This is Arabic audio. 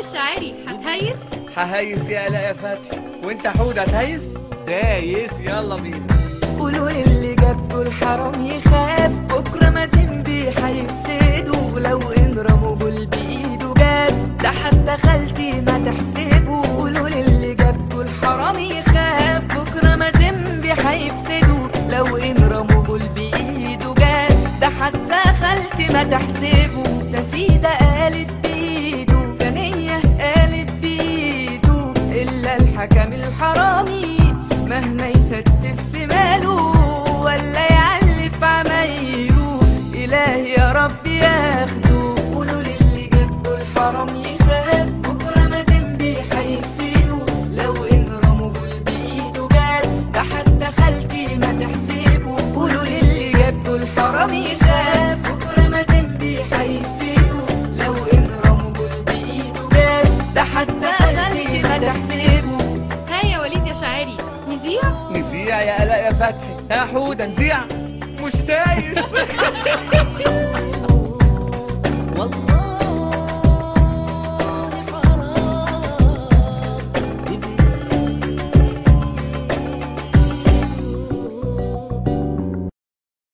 الشاعري هتهيس؟ ههيس يا آلاء يا فتحي. وانت حود هتهيس؟ دايس. يلا بينا. قولوا للي جابته الحرام يخاف، بكره مازن بيه هيفسدوا، لو ان رموا بول بايده جاب، ده حتى خالتي ما تحسبه. قولوا للي جابته الحرام يخاف، بكره مازن بيه هيفسدوا، لو ان رموا بول بايده جاب، ده حتى خالتي ما تحسبه. ده في ده قالت بايده، ثانيه قالت بايده، الا الحكم الحرامي مهما يستف في ماله ولا يعلف عمايله، إلهي يا رب ياخده. قولوا للي جابوا الحرام يخاف، بكرة مازن بيه هيفسدوا، لو إن رموا بول بإيده جاب، ده حتى خالتي ما تحسبه. قولوا للي جابوا الحرام يخاف، بكرة مازن بيه هيفسدوا، لو إن رموا بول بإيده جاب، ده حتى خالتي ما تحسبه. ها يا وليد يا شاعري، نذيع؟ نذيع يا آلاء يا فتحي. ها حودة نذيع؟ مش دايس.